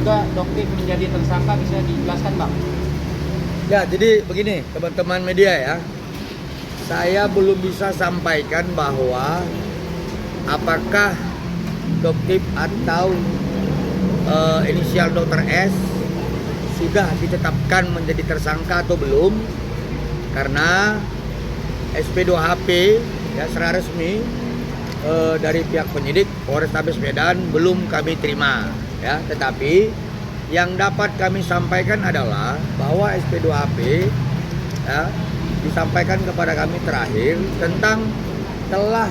juga Doktip menjadi tersangka, bisa dijelaskan Bang? Ya, jadi begini teman-teman media ya. Saya belum bisa sampaikan bahwa apakah Doktip atau inisial Dr. S sudah ditetapkan menjadi tersangka atau belum, karena SP2HP ya secara resmi dari pihak penyidik Polrestabes Medan belum kami terima ya. Tetapi yang dapat kami sampaikan adalah bahwa SP2HP ya, disampaikan kepada kami terakhir tentang telah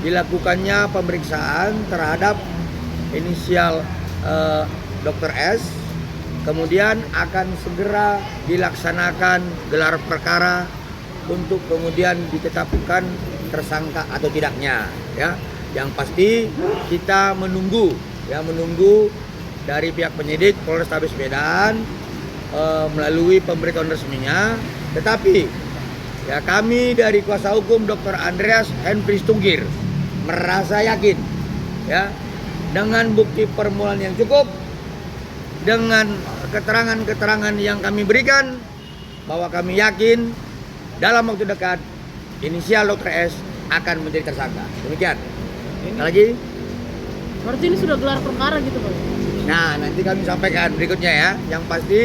dilakukannya pemeriksaan terhadap inisial Dr. S, kemudian akan segera dilaksanakan gelar perkara untuk kemudian ditetapkan tersangka atau tidaknya ya. Yang pasti kita menunggu dari pihak penyidik Polrestabes Medan melalui pemberitahuan resminya. Tetapi ya, kami dari kuasa hukum Dr. Andreas Henry Stungkir merasa yakin ya, dengan bukti permulaan yang cukup, dengan keterangan-keterangan yang kami berikan, bahwa kami yakin dalam waktu dekat inisial Dr. S akan menjadi tersangka. Demikian. Lagi? Berarti ini sudah gelar perkara gitu Bang? Nah, nanti kami sampaikan berikutnya ya. Yang pasti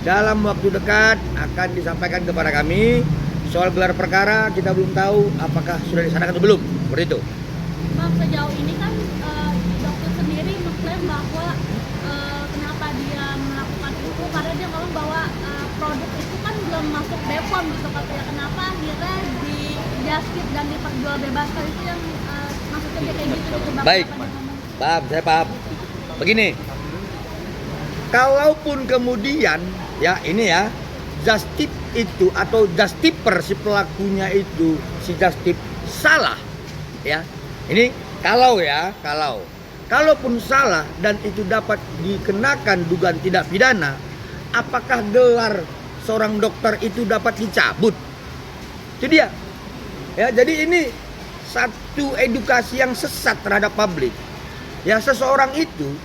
dalam waktu dekat akan disampaikan kepada kami. Soal gelar perkara kita belum tahu apakah sudah dilaksanakan atau belum. Seperti itu. Bang, sejauh ini kan dokter sendiri mengklaim bahwa kenapa dia melakukan itu karena dia ngomong bahwa produk itu kan belum masuk BPOM gitu katanya. Kenapa akhirnya di justip dan diperjualbebaskan, itu yang maksudnya dia kayak gitu Bang? Baik, paham, saya paham. Begini, kalaupun kemudian ya ini ya, justip itu atau justiper si pelakunya itu, si justip salah ya. Ini kalaupun salah dan itu dapat dikenakan dugaan tindak pidana, apakah gelar seorang dokter itu dapat dicabut? Itu dia. Ya, jadi ini satu edukasi yang sesat terhadap publik. Ya, seseorang itu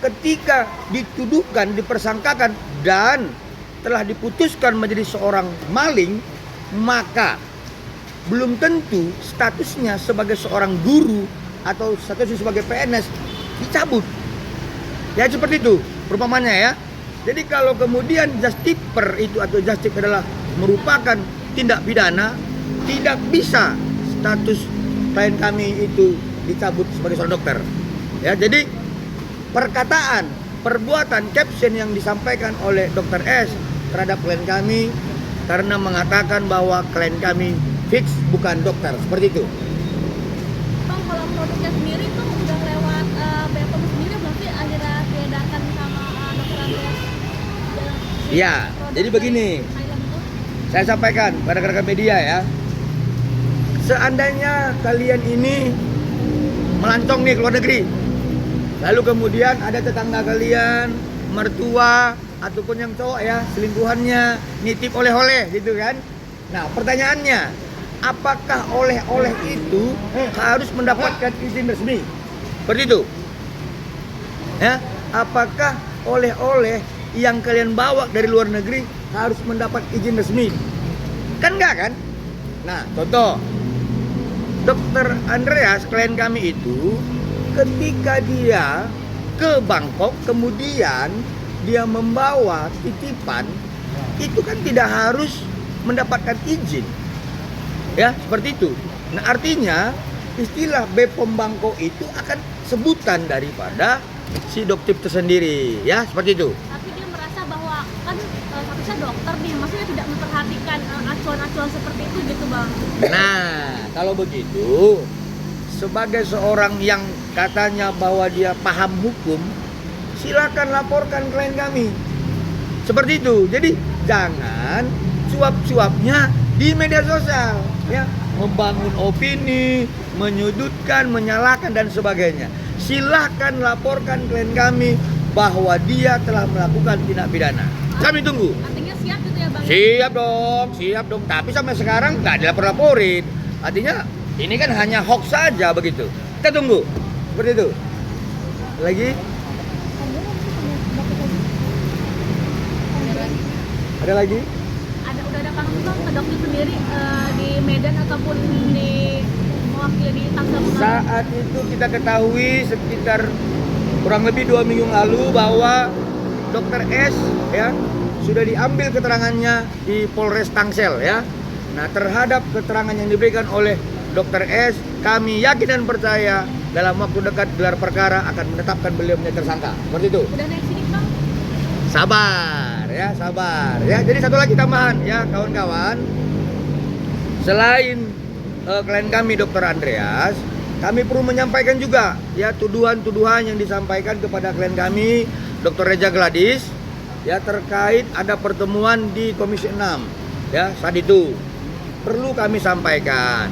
ketika dituduhkan, dipersangkakan dan telah diputuskan menjadi seorang maling, maka belum tentu statusnya sebagai seorang guru atau statusnya sebagai PNS dicabut. Ya, seperti itu perumpamannya ya. Jadi kalau kemudian justiper itu atau justip adalah merupakan tindak pidana, tidak bisa status klien kami itu dicabut sebagai seorang dokter. Ya, jadi perkataan, perbuatan, caption yang disampaikan oleh Dr. S terhadap klien kami karena mengatakan bahwa klien kami fix bukan dokter, seperti itu. Bang, kalau produknya sendiri tuh udah lewat BPOM sendiri, berarti akhirnya diedarkan sama dokter Andreas. Iya, jadi begini. Saya sampaikan pada rekan-rekan media ya. Seandainya kalian ini melancong nih ke luar negeri, lalu kemudian ada tetangga kalian, mertua ataupun yang cowok ya, selingkuhannya nitip oleh-oleh gitu kan. Nah, pertanyaannya, apakah oleh-oleh itu harus mendapatkan izin resmi? Seperti itu. Ya, apakah oleh-oleh yang kalian bawa dari luar negeri harus mendapat izin resmi? Kan enggak kan? Nah, contoh Dr. Andreas, klien kami itu ketika dia ke Bangkok, kemudian dia membawa titipan, itu kan tidak harus mendapatkan izin. Ya, seperti itu. Nah, artinya istilah BPOM Bangkok itu akan sebutan daripada si Doktip tersendiri, ya, seperti itu. Tapi dia merasa bahwa kan statusnya dokter nih, maksudnya tidak memperhatikan acuan-acuan seperti itu gitu Bang. Nah, kalau begitu, sebagai seorang yang katanya bahwa dia paham hukum, silakan laporkan klien kami. Seperti itu. Jadi jangan suap-suapnya di media sosial, ya, membangun opini, menyudutkan, menyalahkan dan sebagainya. Silahkan laporkan klien kami bahwa dia telah melakukan tindak pidana. Kami tunggu. Artinya siap gitu ya Bang? Siap dong. Tapi sampai sekarang nggak dilapor-laporin. Artinya ini kan hanya hoax saja begitu. Kita tunggu. Seperti itu. Lagi? Ada lagi? Udah ada kasus bang ke dokter sendiri di Medan ataupun di mewakili di Tangsel? Saat itu kita ketahui sekitar kurang lebih 2 minggu lalu bahwa Dokter S ya sudah diambil keterangannya di Polres Tangsel ya. Nah, terhadap keterangan yang diberikan oleh Dokter S, kami yakin dan percaya dalam waktu dekat gelar perkara akan menetapkan beliau menjadi tersangka. Seperti itu. Udah naik sidik bang? Sabar ya, sabar ya. Jadi satu lagi tambahan ya kawan-kawan. Selain klien kami Dr. Andreas, kami perlu menyampaikan juga ya tuduhan-tuduhan yang disampaikan kepada klien kami Dr. Reja Gladys ya terkait ada pertemuan di Komisi 6 ya saat itu. Perlu kami sampaikan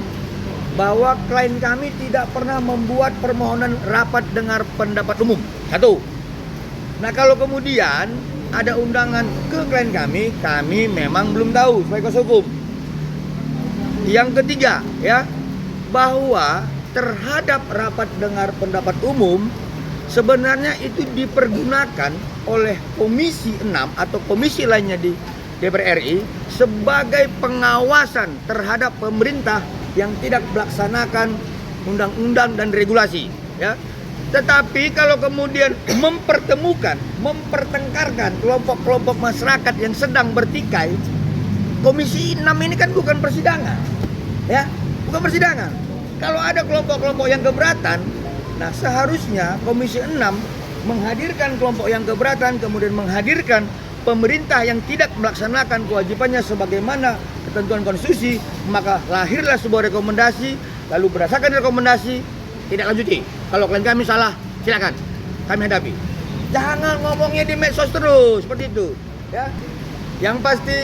bahwa klien kami tidak pernah membuat permohonan rapat dengar pendapat umum. Satu. Nah, kalau kemudian ada undangan ke klien kami memang belum tahu sebagai kuasa hukum. Yang ketiga, ya, bahwa terhadap rapat dengar pendapat umum sebenarnya itu dipergunakan oleh Komisi 6 atau komisi lainnya di DPR RI sebagai pengawasan terhadap pemerintah yang tidak melaksanakan undang-undang dan regulasi, ya. Tetapi kalau kemudian mempertengkarkan kelompok-kelompok masyarakat yang sedang bertikai, Komisi 6 ini kan bukan persidangan, ya, bukan persidangan. Kalau ada kelompok-kelompok yang keberatan, nah seharusnya Komisi 6 menghadirkan kelompok yang keberatan, kemudian menghadirkan pemerintah yang tidak melaksanakan kewajibannya sebagaimana ketentuan konstitusi, maka lahirlah sebuah rekomendasi, lalu berdasarkan rekomendasi tidak lanjuti. Kalau klien kami salah, silakan kami hadapi. Jangan ngomongnya di medsos terus seperti itu, ya. Yang pasti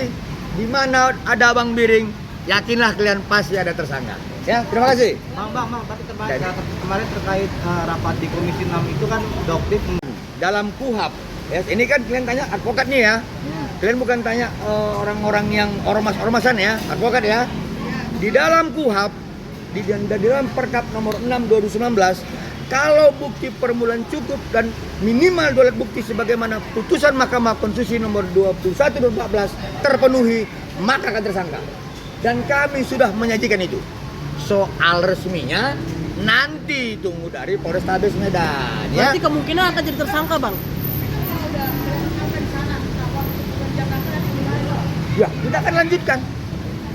di mana ada Abang Biring, yakinlah kalian pasti ada tersangka. Ya, terima kasih. Bang, tapi kemarin terkait rapat di Komisi 6 itu kan Doktif Dalam KUHP, ya, ini kan kalian tanya advokat nih ya. Kalian bukan tanya orang-orang yang ormas-ormasan ya, advokat ya. Di dalam KUHP, di dalam Perkap nomor 6 2019, kalau bukti permulaan cukup dan minimal 2 alat bukti sebagaimana putusan Mahkamah Konstitusi nomor 21 2014 terpenuhi, maka akan tersangka. Dan kami sudah menyajikan itu. Soal resminya nanti tunggu dari Polrestabes Medan ya. Berarti kemungkinan akan jadi tersangka, Bang. Ya, kita akan lanjutkan.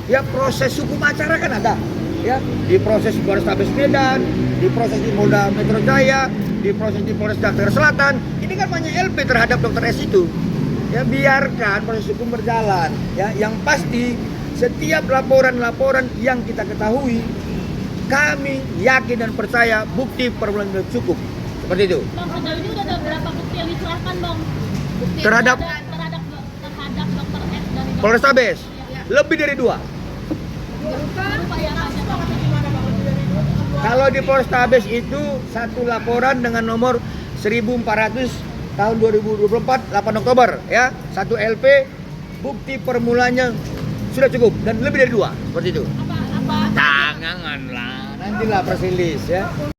Ya, proses hukum acara kan ada. Ya, di proses di Polrestabes Medan, di proses di Polda Metro Jaya, di proses di Polres Jakarta Selatan. Ini kan banyak LP terhadap Dr. S itu. Ya, biarkan proses hukum berjalan. Ya, yang pasti setiap laporan-laporan yang kita ketahui, kami yakin dan percaya bukti permulaan sudah cukup. Seperti itu. Bang, sejauh ini udah ada berapa bukti yang diserahkan, Bang? Bukti Terhadap Dr. S dari Polrestabes lebih dari 2. Berupa yang ada, Bang? Kalau di Polrestabes itu satu laporan dengan nomor 1400 tahun 2024 8 Oktober ya. Satu LP bukti permulanya sudah cukup dan lebih dari 2 seperti itu. Apa Janganlah, nantilah press release ya.